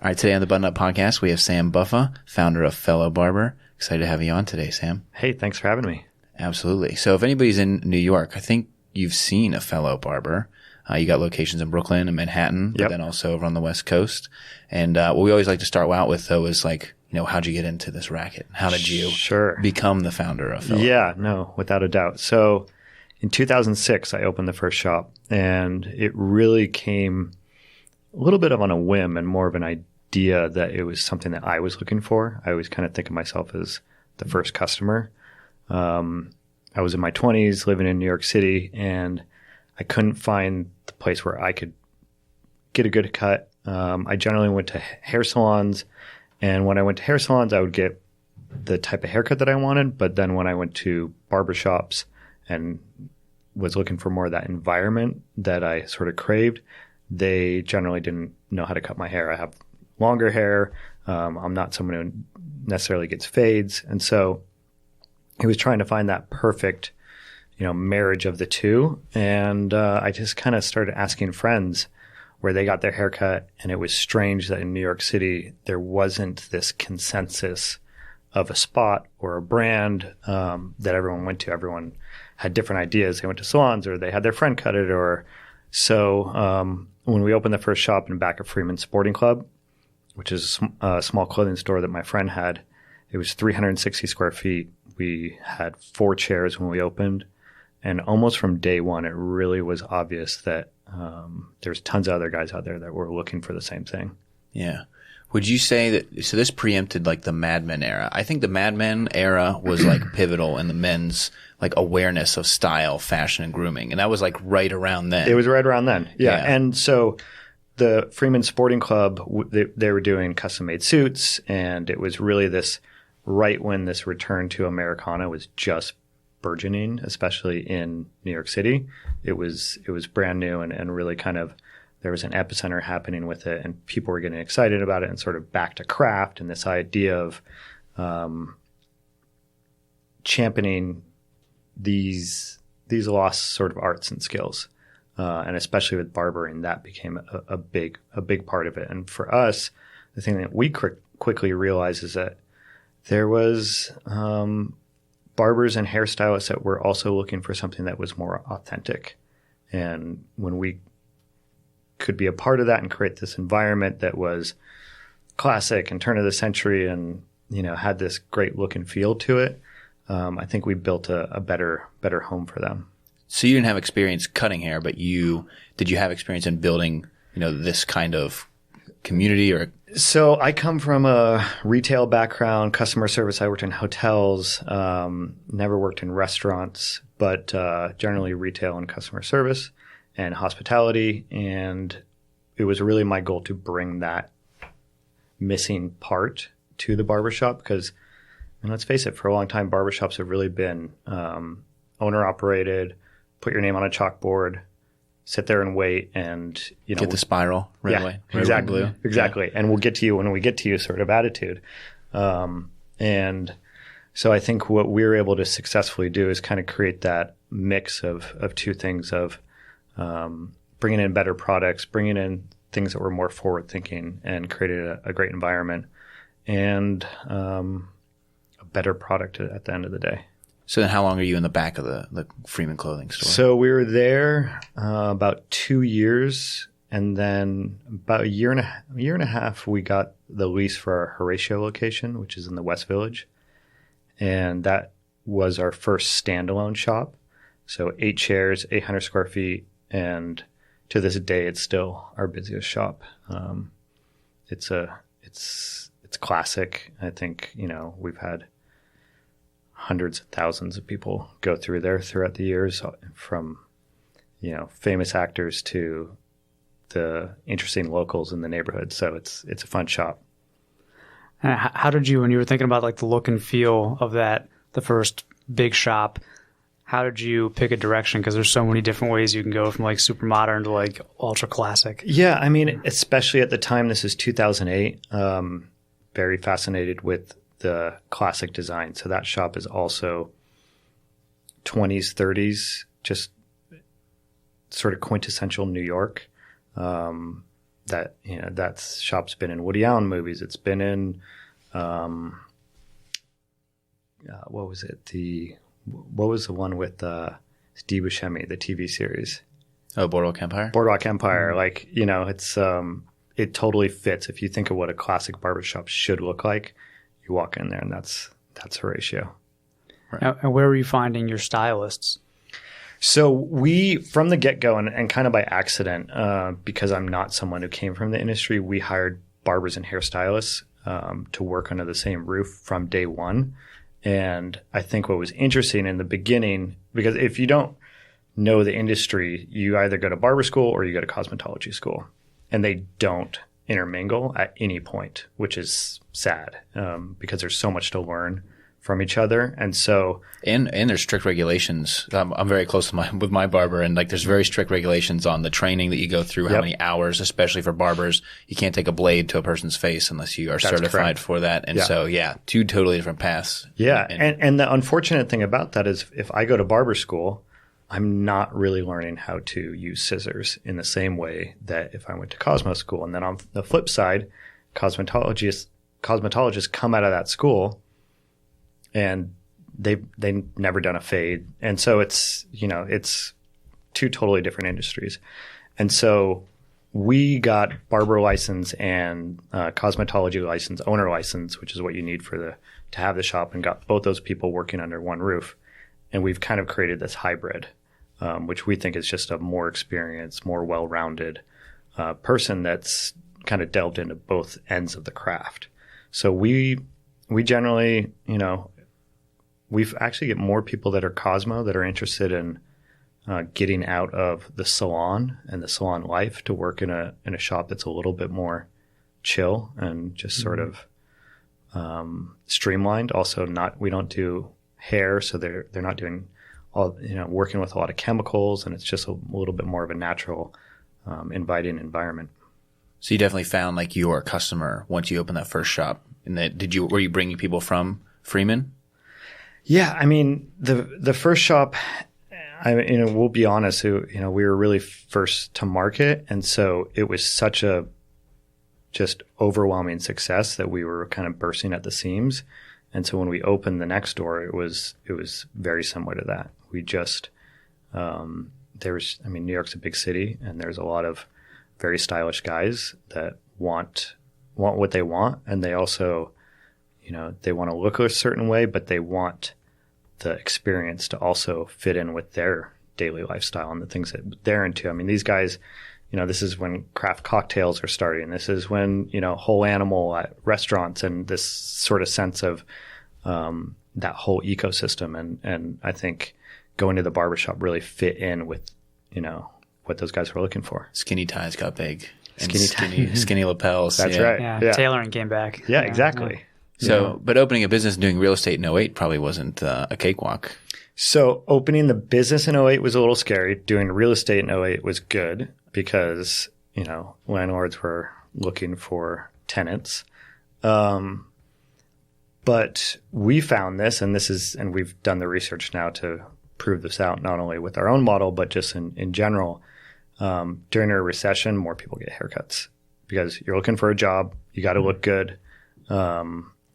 All right, today on the Button Up Podcast, we have Sam Buffa, founder of Fellow Barber. Excited to have you on today, Sam. Hey, thanks for having me. Absolutely. So if anybody's in New York, I think you've seen a Fellow Barber. You got locations in Brooklyn and Manhattan, but then also over on the West Coast. And what we always like to start out with, though, is like, how'd you get into this racket? How did you become the founder of Fellow? Yeah, no, without a doubt. So in 2006, I opened the first shop, and it really came a little bit on a whim and more of an idea that it was something that I was looking for. I always kind of think of myself as the first customer. I was in my 20s living in New York City, and I couldn't find the place where I could get a good cut. I generally went to hair salons, and when I went to hair salons, I would get the type of haircut that I wanted. But then when I went to barbershops and was looking for more of that environment that I sort of craved, they generally didn't know how to cut my hair. I have longer hair. I'm not someone who necessarily gets fades. And so he was trying to find that perfect, marriage of the two. And I just kind of started asking friends where they got their haircut. And it was strange that in New York City, there wasn't this consensus of a spot or a brand that everyone went to. Everyone had different ideas. They went to salons, or they had their friend cut it. So when we opened the first shop in back of Freeman Sporting Club, which is a small clothing store that my friend had, it was 360 square feet. We had 4 chairs when we opened. And almost from day one, it really was obvious that there's tons of other guys out there that were looking for the same thing. Yeah. Would you say that, so this preempted like the Mad Men era? I think the Mad Men era was like pivotal in the men's like awareness of style, fashion, and grooming. And that was like right around then. It was right around then. Yeah. And so the Freeman Sporting Club, they were doing custom made suits. And it was really this right when this return to Americana was just burgeoning, especially in New York City. It was brand new and really kind of, there was an epicenter happening with it, and people were getting excited about it and sort of back to craft and this idea of championing these lost sort of arts and skills. And especially with barbering, that became a big part of it. And for us, the thing that we quickly realized is that there was barbers and hairstylists that were also looking for something that was more authentic. And when we could be a part of that and create this environment that was classic and turn of the century and, had this great look and feel to it, I think we built a better home for them. So you didn't have experience cutting hair, but did you have experience in building, this kind of community? Or So I come from a retail background, customer service. I worked in hotels, never worked in restaurants, but generally retail and customer service and hospitality. And it was really my goal to bring that missing part to the barbershop because, and let's face it, for a long time, barbershops have really been owner operated, put your name on a chalkboard, sit there and wait, and get the spiral right away. Exactly. And we'll get to you when we get to you sort of attitude. And so I think what we're able to successfully do is kind of create that mix of two things of bringing in better products, bringing in things that were more forward thinking, and created a great environment and a better product at the end of the day. So then how long are you in the back of the Freeman clothing store? So we were there about 2 years, and then about a year and a half, we got the lease for our Horatio location, which is in the West Village. And that was our first standalone shop. So 8 chairs, 800 square feet, and to this day, it's still our busiest shop. It's classic. I think, we've had hundreds of thousands of people go through there throughout the years, from, famous actors to the interesting locals in the neighborhood. So it's a fun shop. How did you, when you were thinking about like the look and feel of the first big shop, how did you pick a direction? Because there's so many different ways you can go from like super modern to like ultra classic. Yeah. I mean, especially at the time, this is 2008, very fascinated with the classic design. So that shop is also 20s, 30s, just sort of quintessential New York. that shop's been in Woody Allen movies. It's been in what was it? What was the one with Steve Buscemi, the TV series? Oh, Boardwalk Empire. Boardwalk Empire. Like, it's it totally fits. If you think of what a classic barbershop should look like, you walk in there and that's Horatio. Right. And where were you finding your stylists? So we, from the get-go, and kind of by accident, because I'm not someone who came from the industry, we hired barbers and hairstylists to work under the same roof from day one. And I think what was interesting in the beginning, because if you don't know the industry, you either go to barber school or you go to cosmetology school, and they don't intermingle at any point, which is sad because there's so much to learn from each other. And so and there's strict regulations. I'm very close with my barber, and like there's very strict regulations on the training that you go through, how many hours, especially for barbers. You can't take a blade to a person's face unless you are certified for that. And so two totally different paths. Yeah. And the unfortunate thing about that is if I go to barber school, I'm not really learning how to use scissors in the same way that if I went to Cosmo school. And then on the flip side, cosmetologists come out of that school and they've never done a fade. And so it's two totally different industries. And so we got barber license and cosmetology license, owner license, which is what you need to have the shop, and got both those people working under one roof. And we've kind of created this hybrid, which we think is just a more experienced, more well-rounded person that's kind of delved into both ends of the craft. So we generally, we've actually get more people that are Cosmo that are interested in getting out of the salon and the salon life to work in a shop that's a little bit more chill and just sort of streamlined. Also, we don't do hair, so they're not doing all working with a lot of chemicals, and it's just a little bit more of a natural, inviting environment. So you definitely found like your customer once you opened that first shop. And were you bringing people from Freeman? Yeah, I mean the first shop, we'll be honest, we were really first to market, and so it was such a just overwhelming success that we were kind of bursting at the seams. And so when we opened the next door, it was very similar to that. We just New York's a big city, and there's a lot of very stylish guys that want what they want, and they also they want to look a certain way, but they want the experience to also fit in with their daily lifestyle and the things that they're into. I mean, these guys, this is when craft cocktails are starting. This is when, whole animal at restaurants, and this sort of sense of that whole ecosystem. And I think going to the barbershop really fit in with, what those guys were looking for. Skinny ties got big. Skinny lapels. That's right. Yeah. Tailoring came back. Yeah, exactly. Yeah. So, but opening a business and doing real estate in 2008 probably wasn't a cakewalk. So opening the business in 2008 was a little scary. Doing real estate in 2008 was good because, landlords were looking for tenants. But we found this, and we've done the research now to prove this out, not only with our own model, but just in general. During a recession, more people get haircuts because you're looking for a job. You got to look good.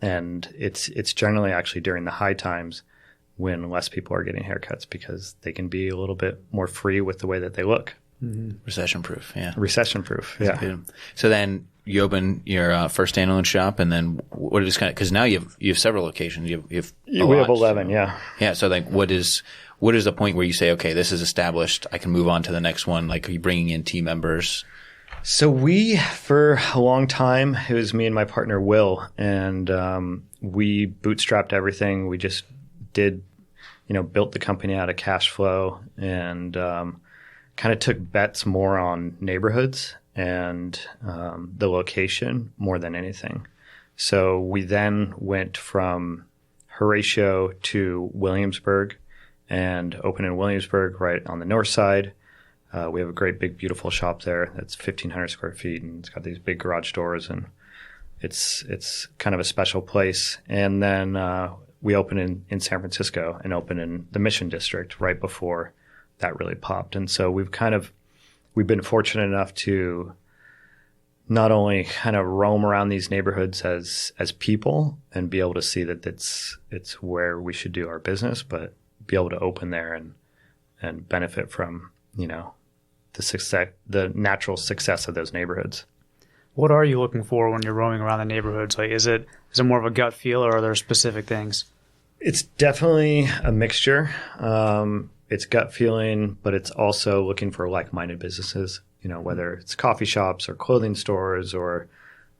And it's generally actually during the high times when less people are getting haircuts because they can be a little bit more free with the way that they look. Mm-hmm. Recession proof, yeah. Recession proof, yeah. Good. So then you open your first standalone shop, and then what is kind of, because now you have several locations. We have 11, yeah. Yeah. So like, what is the point where you say, okay, this is established, I can move on to the next one? Like, are you bringing in team members? So for a long time, it was me and my partner, Will, and we bootstrapped everything. We just built the company out of cash flow, and kind of took bets more on neighborhoods and the location more than anything. So we then went from Horatio to Williamsburg and opened in Williamsburg right on the north side. We have a great, big, beautiful shop there that's 1,500 square feet, and it's got these big garage doors, and it's kind of a special place. And then we opened in San Francisco and opened in the Mission District right before that really popped. And so we've been fortunate enough to not only kind of roam around these neighborhoods as people and be able to see that it's where we should do our business, but be able to open there and benefit from, the natural success of those neighborhoods. What are you looking for when you're roaming around the neighborhoods? Like, is it more of a gut feel, or are there specific things? It's definitely a mixture. It's gut feeling, but it's also looking for like-minded businesses, whether it's coffee shops or clothing stores or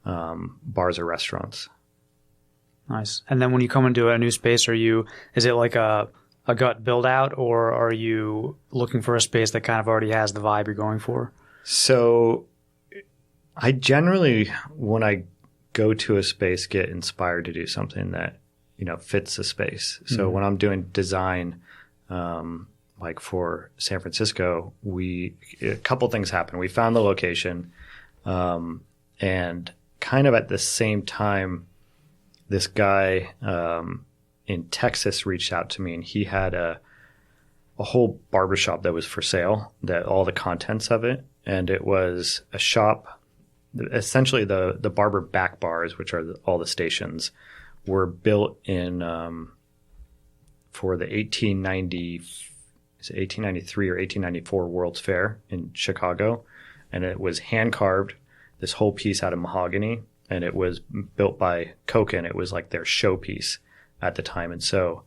bars or restaurants. Nice. And then when you come into a new space, is it like a gut build out, or are you looking for a space that kind of already has the vibe you're going for? So I generally, when I go to a space, get inspired to do something that, fits the space. So when I'm doing design, like for San Francisco, a couple things happened. We found the location, and kind of at the same time, this guy in Texas reached out to me, and he had a whole barbershop that was for sale, that all the contents of it, and it was a shop. Essentially, the barber back bars, which are all the stations, were built in for the 1893 or 1894 World's Fair in Chicago, and it was hand carved, this whole piece out of mahogany, and it was built by Koken. It was like their showpiece at the time, and so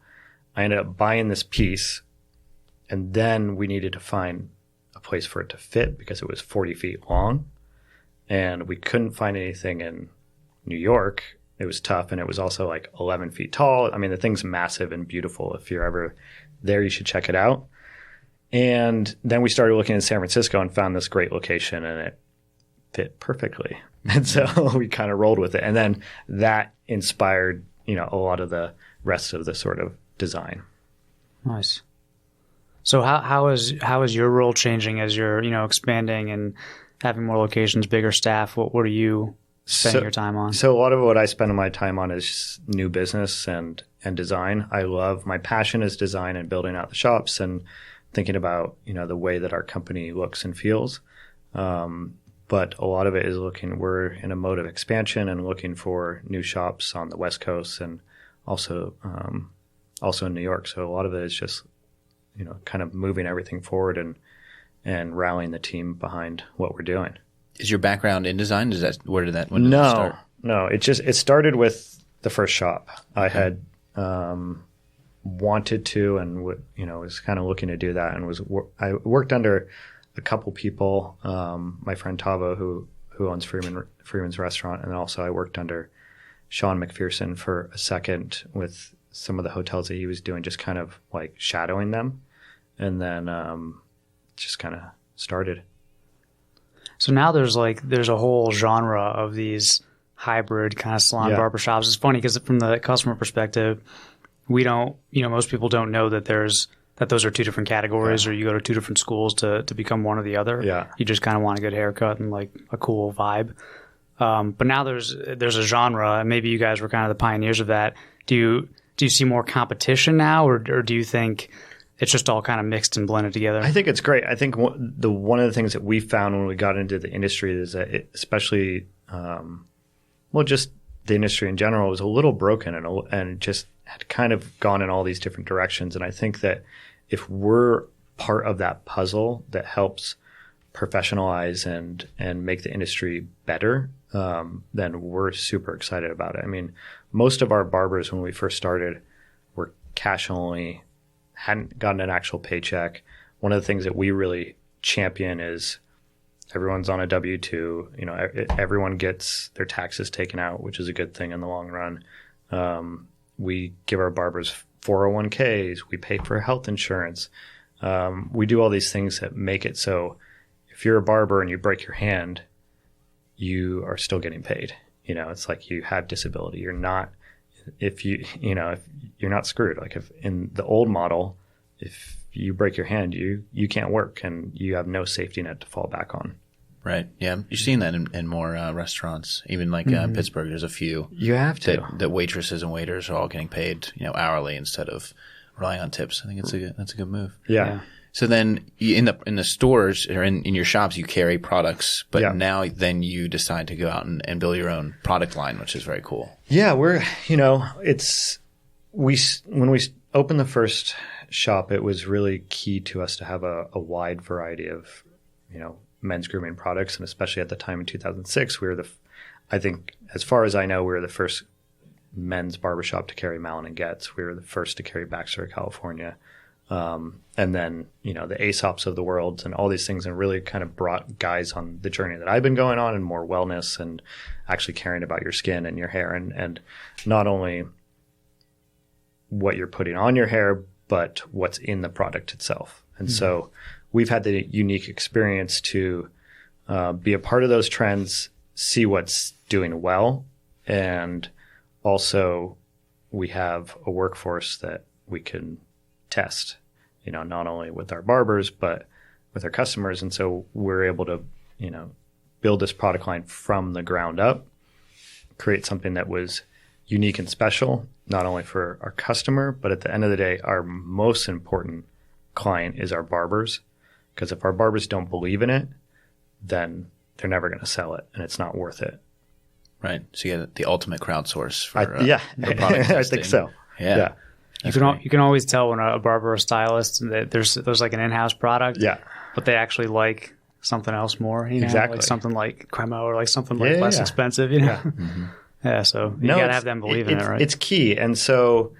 I ended up buying this piece, and then we needed to find a place for it to fit because it was 40 feet long. And we couldn't find anything in New York. It was tough, and it was also like 11 feet tall. I mean, the thing's massive and beautiful. If you're ever there, you should check it out. And then we started looking in San Francisco and found this great location, and it fit perfectly. And so we kind of rolled with it. And then that inspired, a lot of the rest of the sort of design. Nice. So how is your role changing as you're, expanding and having more locations, bigger staff? What are you spending your time on? So a lot of what I spend my time on is new business and design. My passion is design and building out the shops and thinking about, the way that our company looks and feels. But a lot of it is we're in a mode of expansion and looking for new shops on the West Coast and also in New York. So a lot of it is just, kind of moving everything forward and rallying the team behind what we're doing. Is your background in design? When did it start? No. It started with the first shop. I had wanted to, and was kind of looking to do that, and I worked under a couple people. My friend Tavo, who owns Freeman's Restaurant, and also I worked under Sean McPherson for a second with some of the hotels that he was doing, just kind of like shadowing them, and then just kind of started. So now there's a whole genre of these hybrid kind of salon barbershops. It's funny because from the customer perspective, we don't, most people don't know that those are two different categories, or you go to two different schools to become one or the other. Yeah. You just kind of want a good haircut and like a cool vibe. But now there's a genre, and maybe you guys were kind of the pioneers of that. Do you see more competition now, or do you think it's just all kind of mixed and blended together? I think it's great. I think one of the things that we found when we got into the industry is that especially, just the industry in general was a little broken and just had kind of gone in all these different directions. And I think that if we're part of that puzzle that helps professionalize and make the industry better, then we're super excited about it. I mean, most of our barbers when we first started were cash only, hadn't gotten an actual paycheck. One of the things that we really champion is everyone's on a W-2. Everyone gets their taxes taken out, which is a good thing in the long run. We give our barbers 401ks. We pay for health insurance. We do all these things that make it so if you're a barber and you break your hand, you are still getting paid. It's like you have disability. You're not, if you're not screwed. Like if in the old model, if you break your hand, you can't work and you have no safety net to fall back on. Right. Yeah. You're seeing that in more restaurants, even like Pittsburgh. There's a few. You have to. That waitresses and waiters are all getting paid, hourly instead of relying on tips. I think that's a good move. Yeah. So then in the stores or in your shops, you carry products, but now then you decide to go out and build your own product line, which is very cool. Yeah, when we opened the first shop, it was really key to us to have a wide variety of, men's grooming products. And especially at the time in 2006, I think as far as I know, we were the first men's barbershop to carry Malin and Getz. We were the first to carry Baxter, California. And then, the Aesops of the world and all these things, and really kind of brought guys on the journey that I've been going on, and more wellness and actually caring about your skin and your hair, and not only what you're putting on your hair, but what's in the product itself. And so we've had the unique experience to be a part of those trends, see what's doing well, and also we have a workforce that we can test, not only with our barbers, but with our customers. And so we're able to, build this product line from the ground up, create something that was unique and special, not only for our customer, but at the end of the day, our most important client is our barbers. Because if our barbers don't believe in it, then they're never going to sell it, and it's not worth it. Right. So you get the ultimate crowdsource for the product I think so. Yeah. You can always tell when a barber or a stylist that there's like an in-house product, but they actually like something else more, exactly. like something like Cremo or like something like less expensive, so you gotta have them believe in it, right? It's key. And so,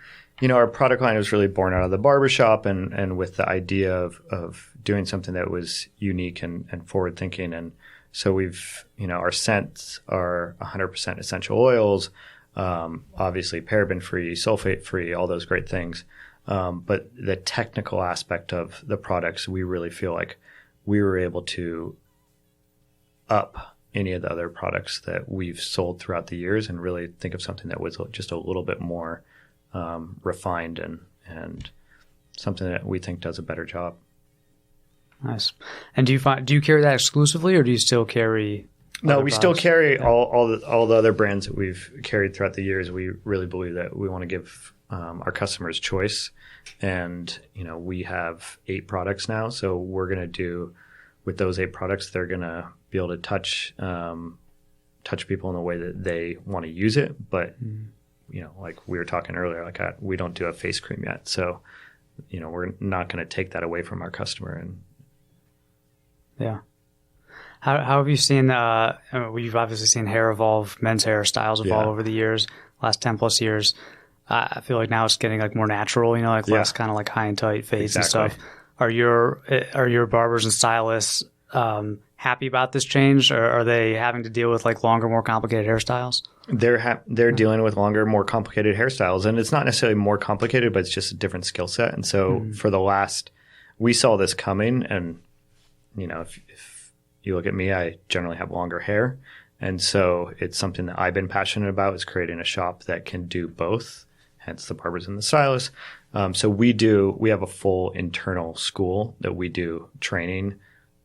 our product line was really born out of the barbershop and with the idea of doing something that was unique and forward thinking. And so we've, our scents are 100% essential oils, obviously paraben free, sulfate free, all those great things. But the technical aspect of the products, we really feel like we were able to up any of the other products that we've sold throughout the years and really think of something that was just a little bit more refined and something that we think does a better job. Nice. And do you carry that exclusively, or do you still carry? No, we still carry all the other brands that we've carried throughout the years. We really believe that we want to give our customers choice, and we have 8 products now. So we're going to do with those 8 products, they're going to be able to touch people in the way that they want to use it. But like we were talking earlier, we don't do a face cream yet, so we're not going to take that away from our customer. And How have you seen, you've obviously seen hair evolve, men's hairstyles evolve over the years, last 10 plus years. I feel like now it's getting like more natural, less kind of like high and tight fades and stuff. Are your barbers and stylists happy about this change, or are they having to deal with like longer, more complicated hairstyles? They're dealing with longer, more complicated hairstyles, and it's not necessarily more complicated, but it's just a different skill set. And so we saw this coming, and if you look at me, I generally have longer hair. And so it's something that I've been passionate about, is creating a shop that can do both, hence the barbers and the stylists. So we have a full internal school that we do training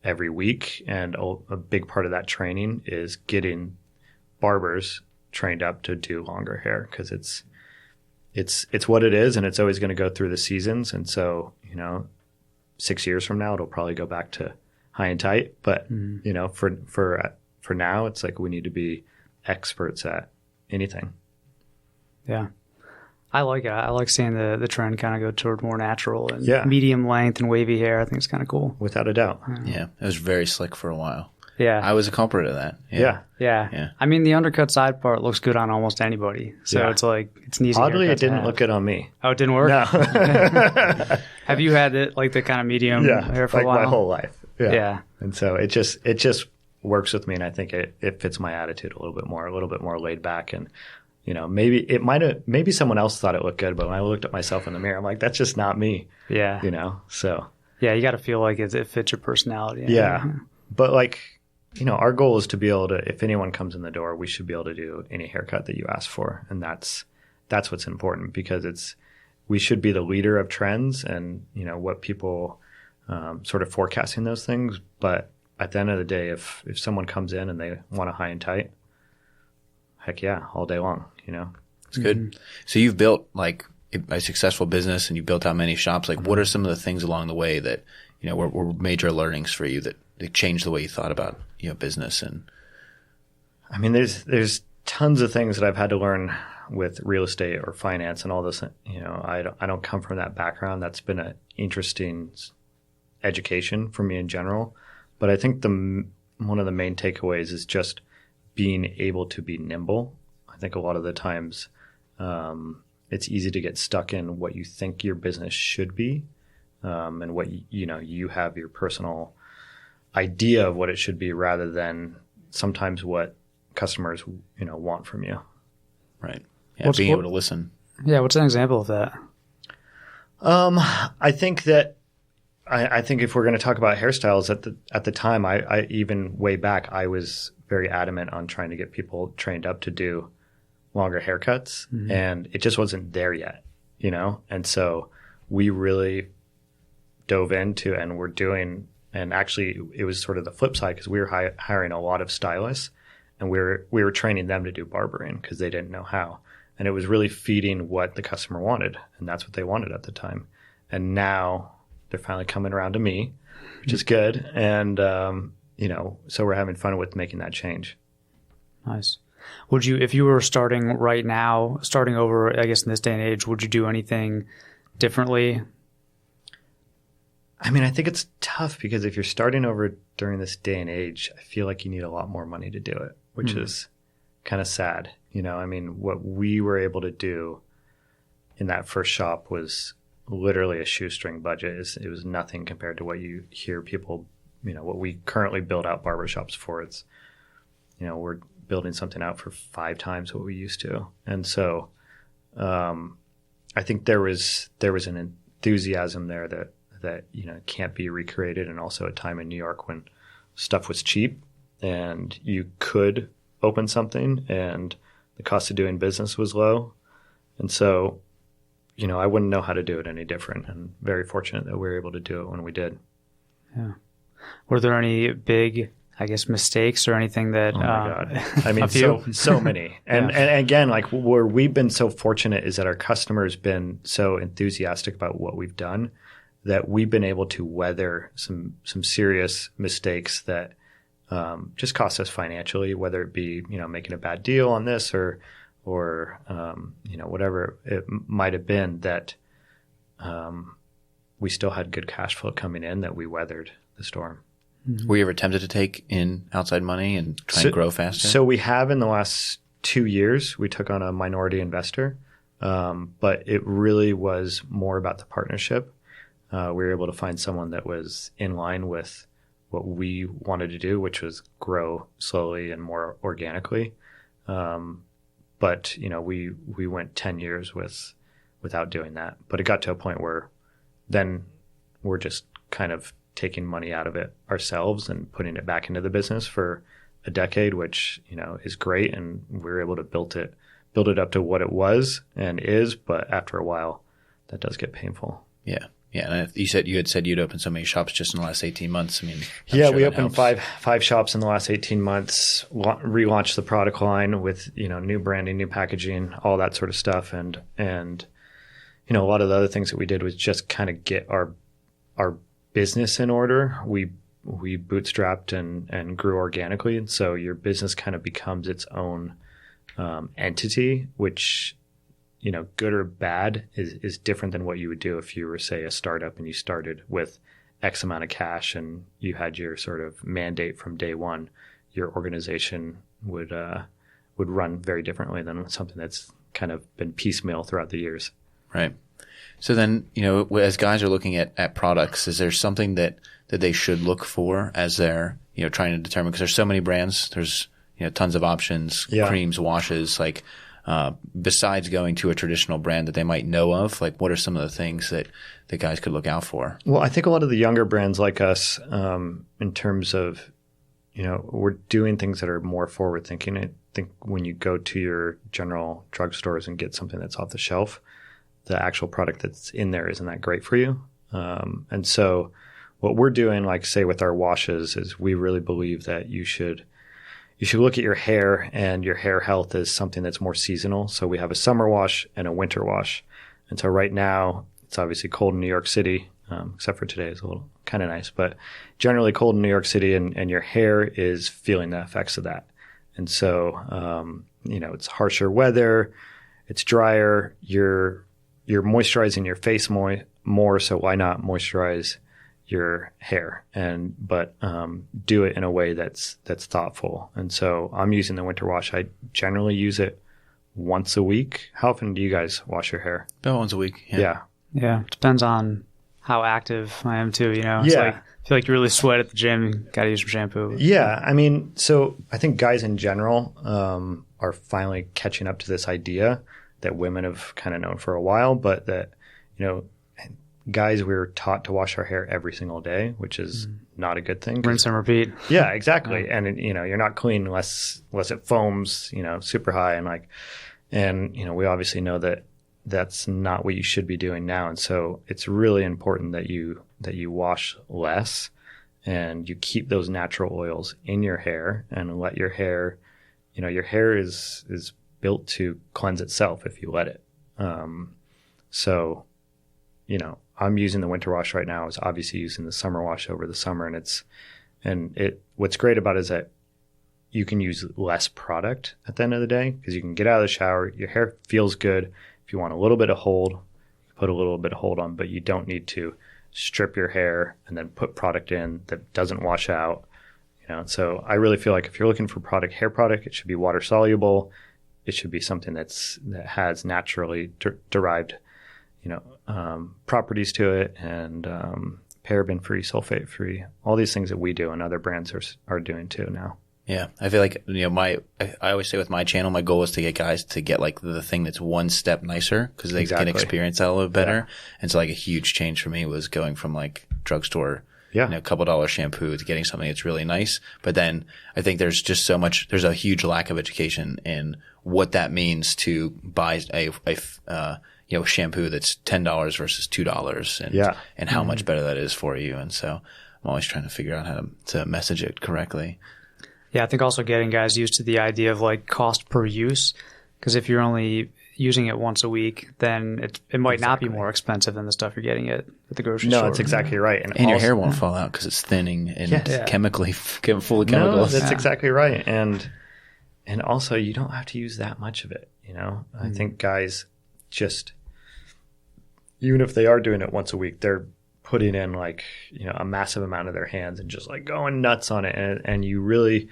every week. And a big part of that training is getting barbers trained up to do longer hair, because it's what it is, and it's always going to go through the seasons. And so, 6 years from now, it'll probably go back to high and tight. But, for now, it's like we need to be experts at anything. Yeah. I like it. I like seeing the trend kind of go toward more natural and medium length and wavy hair. I think it's kind of cool. Without a doubt. Yeah. It was very slick for a while. Yeah. I was a culprit of that. Yeah. I mean, the undercut side part looks good on almost anybody. So it's like, it's an easy Oddly, it didn't have. look good on me. Oh, it didn't work? No. Have you had it like the kind of medium hair for a while? My whole life. Yeah. And so it just works with me, and I think it fits my attitude a little bit more laid back. And maybe someone else thought it looked good, but when I looked at myself in the mirror, I'm like, that's just not me. Yeah. So. Yeah, you got to feel like it fits your personality. Yeah. But our goal is to be able to, if anyone comes in the door, we should be able to do any haircut that you ask for. And that's what's important, because we should be the leader of trends and, what people sort of forecasting those things. But at the end of the day, if someone comes in and they want a high and tight, heck yeah, all day long, It's good. So you've built like a successful business, and you built out many shops. Like, what are some of the things along the way that were major learnings for you that changed the way you thought about, business? And I mean, there's tons of things that I've had to learn with real estate or finance and all this. I don't come from that background. That's been an interesting education for me in general. But I think one of the main takeaways is just being able to be nimble. I think a lot of the times it's easy to get stuck in what you think your business should be, and what you have your personal idea of what it should be, rather than sometimes what customers want from you. Right. Yeah, being able to listen. Yeah, what's an example of that? I think that I think if we're going to talk about hairstyles at the time, I even way back, I was very adamant on trying to get people trained up to do longer haircuts, and it just wasn't there yet, And so we really dove into, and we're doing, and actually it was sort of the flip side, because we were hiring a lot of stylists, and we were training them to do barbering because they didn't know how. And it was really feeding what the customer wanted, and that's what they wanted at the time. And now they're finally coming around to me, which is good. And, so we're having fun with making that change. Nice. Would you, if you were starting over, I guess in this day and age, would you do anything differently? I mean, I think it's tough, because if you're starting over during this day and age, I feel like you need a lot more money to do it, which is kind of sad. I mean, what we were able to do in that first shop was literally a shoestring budget. It was nothing compared to what you hear people, what we currently build out barbershops for. It's, we're building something out for 5 times what we used to. And so I think there was an enthusiasm there that can't be recreated, and also a time in New York when stuff was cheap and you could open something and the cost of doing business was low. And so, I wouldn't know how to do it any different, and very fortunate that we were able to do it when we did. Yeah. Were there any big, I guess, mistakes or anything that? Oh my God. I mean, so many. And again, like, where we've been so fortunate is that our customers been so enthusiastic about what we've done that we've been able to weather some serious mistakes that just cost us financially, whether it be, making a bad deal on this or whatever it might have been, that we still had good cash flow coming in, that we weathered the storm. Were you ever tempted to take in outside money and try and grow faster? So we have, in the last 2 years, we took on a minority investor, but it really was more about the partnership. We were able to find someone that was in line with what we wanted to do, which was grow slowly and more organically. But we went 10 years without doing that. But it got to a point where then we're just kind of taking money out of it ourselves and putting it back into the business for a decade, which is great, and we're able to build it up to what it was and is. But after a while, that does get painful. Yeah. Yeah, and you had said you'd opened so many shops just in the last 18 months. I mean, we opened five shops in the last 18 months. Relaunched the product line with new branding, new packaging, all that sort of stuff, and a lot of the other things that we did was just kind of get our business in order. We bootstrapped and grew organically, and so your business kind of becomes its own entity, which, good or bad, is different than what you would do if you were, say, a startup and you started with X amount of cash and you had your sort of mandate from day one. Your organization would run very differently than something that's kind of been piecemeal throughout the years. Right. So then, as guys are looking at products, is there something that they should look for as they're, trying to determine, because there's so many brands, there's, tons of options, creams, washes, like, besides going to a traditional brand that they might know of, like, what are some of the things that guys could look out for? Well, I think a lot of the younger brands like us, in terms of, we're doing things that are more forward thinking. I think when you go to your general drugstores and get something that's off the shelf, the actual product that's in there isn't that great for you. And so what we're doing, like, say, with our washes, is we really believe that you should look at your hair, and your hair health is something that's more seasonal. So we have a summer wash and a winter wash. And so right now, it's obviously cold in New York City. except for today is a little kind of nice, but generally cold in New York City, and your hair is feeling the effects of that. And so, it's harsher weather, it's drier, you're moisturizing your face more, so why not moisturize your hair? But do it in a way that's thoughtful. And so I'm using the winter wash. I generally use it once a week. How often do you guys wash your hair? About once a week. Yeah. Depends on how active I am too. It's like, I feel like you really sweat at the gym. Got to use some shampoo. Yeah. I mean, so I think guys in general are finally catching up to this idea that women have kind of known for a while, but that, guys, we're taught to wash our hair every single day, which is not a good thing. Rinse and repeat. Yeah, exactly. And, you're not clean unless it foams, super high. And we obviously know that that's not what you should be doing now. And so it's really important that you wash less and you keep those natural oils in your hair and let your hair, your hair is built to cleanse itself if you let it. I'm using the winter wash right now. I was obviously using the summer wash over the summer, what's great about it is that you can use less product at the end of the day because you can get out of the shower, your hair feels good. If you want a little bit of hold, put a little bit of hold on, but you don't need to strip your hair and then put product in that doesn't wash out. So I really feel like if you're looking for hair product, it should be water soluble. It should be something that has naturally derived properties to it, and paraben-free, sulfate-free, all these things that we do and other brands are doing too now. Yeah. I feel like, I always say with my channel, my goal is to get guys to get like the thing that's one step nicer because they can experience that a little bit better. Yeah. And so like a huge change for me was going from like drugstore, a couple $1 shampoo to getting something that's really nice. But then I think there's just there's a huge lack of education in what that means to buy a shampoo that's $10 versus $2 and how much better that is for you. And so I'm always trying to figure out how to message it correctly. Yeah, I think also getting guys used to the idea of like cost per use, because if you're only using it once a week, then it might not be more expensive than the stuff you're getting at the grocery store. No, that's exactly right. And your hair won't fall out because it's thinning and chemically full of chemicals. No, that's exactly right. And also you don't have to use that much of it. I think guys just, even if they are doing it once a week, they're putting in like, a massive amount of their hands and just like going nuts on it. And you really,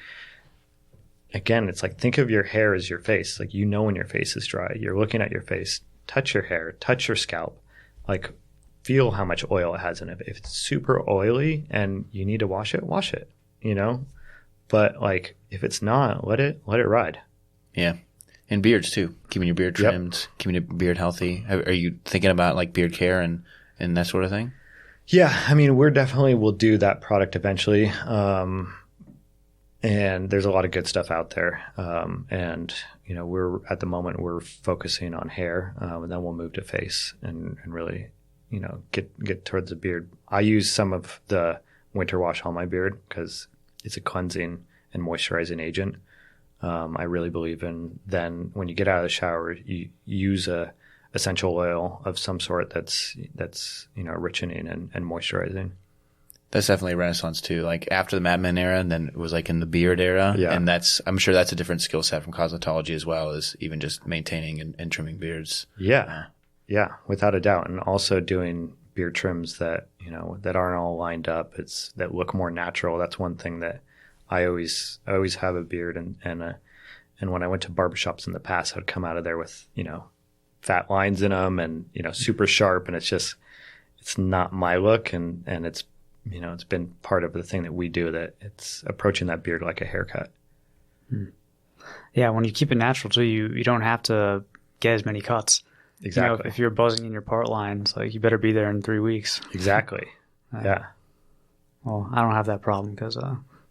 again, it's like, think of your hair as your face. Like, when your face is dry, you're looking at your face, touch your hair, touch your scalp, like feel how much oil it has in it. If it's super oily and you need to wash it, but like, if it's not, let it ride. Yeah. And beards too, keeping your beard trimmed, keeping your beard healthy. Are you thinking about like beard care and that sort of thing? Yeah, I mean, we'll do that product eventually. And there's a lot of good stuff out there. We're at the moment we're focusing on hair, and then we'll move to face and really, get towards the beard. I use some of the winter wash on my beard because it's a cleansing and moisturizing agent. I really believe in then when you get out of the shower, you use a essential oil of some sort that's richening and moisturizing. That's definitely a renaissance too. Like after the Mad Men era, and then it was like in the beard era. Yeah. And I'm sure that's a different skill set from cosmetology as well as even just maintaining and trimming beards. Yeah. Yeah, without a doubt. And also doing beard trims that aren't all lined up. That look more natural. That's one thing that I always have a beard and when I went to barbershops in the past, I'd come out of there with, fat lines in them and, super sharp. And it's not my look. And it's, it's been part of the thing that we do, that it's approaching that beard like a haircut. Yeah. When you keep it natural too, you don't have to get as many cuts. Exactly. If you're buzzing in your part lines, like you better be there in 3 weeks. Exactly. Yeah. Well, I don't have that problem because,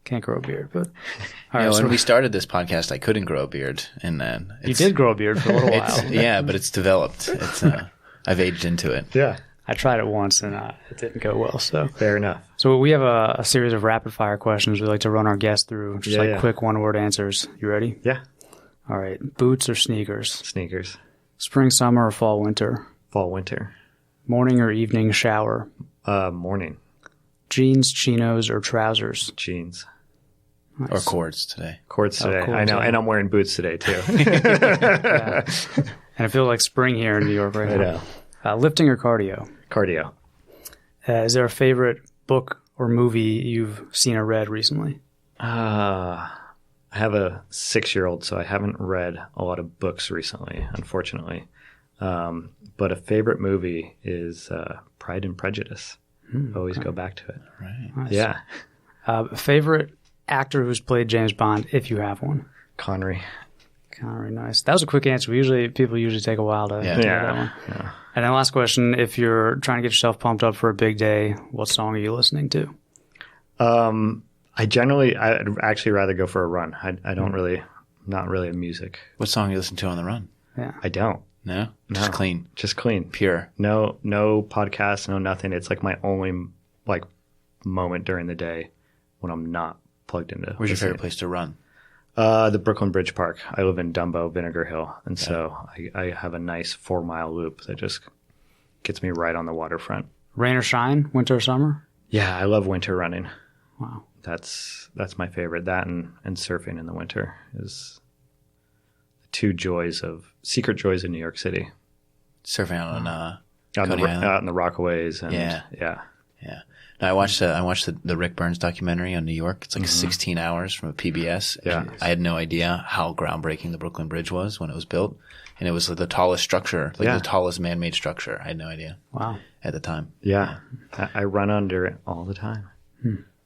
can't grow a beard, but all right, when we started this podcast, I couldn't grow a beard, and then you did grow a beard for a little while. Yeah, but it's developed. I've aged into it. Yeah, I tried it once and it didn't go well. So fair enough. So we have a series of rapid fire questions we like to run our guests through, just quick 1-word answers. You ready? Yeah. All right. Boots or sneakers? Sneakers. Spring, summer, or fall, winter? Fall, winter. Morning or evening shower? Morning. Jeans, chinos, or trousers? Jeans. Nice. Or cords today. Cords today. Cords, I know. yeah. And I'm wearing boots today, too. Yeah. And it feels like spring here in New York right now. I know. Lifting or cardio? Cardio. Is there a favorite book or movie you've seen or read recently? I have a 6-year-old, so I haven't read a lot of books recently, unfortunately. But a favorite movie is Pride and Prejudice. Always go back to it. Right. Nice. Yeah. Favorite actor who's played James Bond, if you have one? Connery. Connery, nice. That was a quick answer. People usually take a while to get that one. Yeah. And then last question, if you're trying to get yourself pumped up for a big day, what song are you listening to? I'd actually rather go for a run. I don't really, not really a music. What song do you listen to on the run? Yeah. I don't. No? Just clean. Just clean. Pure. No podcast, no nothing. It's like my only like moment during the day when I'm not plugged into. Where's your favorite place to run? The Brooklyn Bridge Park. I live in Dumbo, Vinegar Hill. And so I have a nice 4-mile loop that just gets me right on the waterfront. Rain or shine, winter or summer? Yeah, I love winter running. Wow. That's my favorite. That and surfing in the winter is the two secret joys of New York City. Surfing out on Out in the Rockaways. And, Yeah. No, I watched the Rick Burns documentary on New York. It's like 16 hours from a PBS. Yeah. I had no idea how groundbreaking the Brooklyn Bridge was when it was built. And it was like the tallest structure, the tallest man-made structure. I had no idea. Wow. At the time. Yeah. I run under it all the time.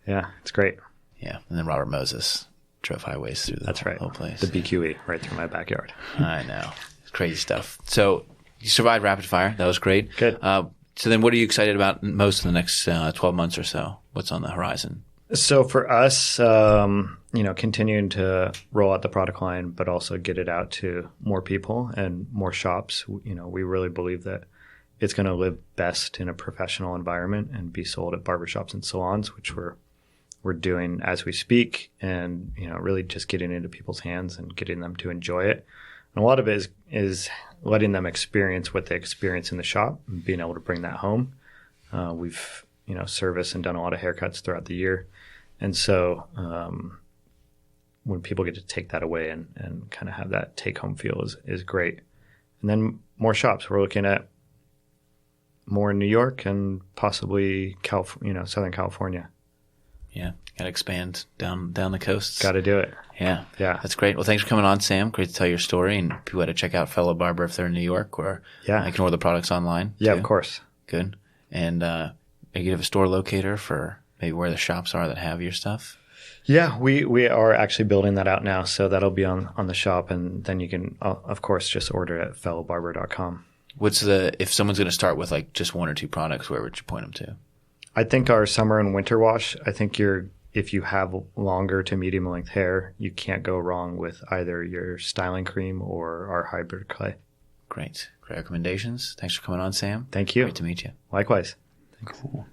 Yeah, it's great. Yeah. And then Robert Moses drove highways through the whole place. The BQE right through my backyard. I know. It's crazy stuff. So you survived rapid fire. That was great. Good. So then what are you excited about most in the next 12 months or so? What's on the horizon? So for us, continuing to roll out the product line, but also get it out to more people and more shops. We really believe that it's going to live best in a professional environment and be sold at barbershops and salons, which we're doing as we speak, and really just getting into people's hands and getting them to enjoy it. And a lot of it is letting them experience what they experience in the shop and being able to bring that home. We've serviced and done a lot of haircuts throughout the year. And so when people get to take that away and kind of have that take-home feel is great. And then more shops. We're looking at more in New York and possibly Southern California. Yeah, got to expand down the coasts. Got to do it. Yeah. Yeah. That's great. Well, thanks for coming on, Sam. Great to tell your story. And people got to check out Fellow Barber if they're in New York, or I can order the products online. Yeah, too. of course. Good. And you have a store locator for maybe where the shops are that have your stuff? Yeah, we are actually building that out now. So that'll be on the shop. And then you can, of course, just order it at fellowbarber.com. If someone's going to start with like just 1 or 2 products, where would you point them to? I think our summer and winter wash, if you have longer to medium length hair, you can't go wrong with either your styling cream or our hybrid clay. Great recommendations. Thanks for coming on, Sam. Thank you. Great to meet you. Likewise. Cool.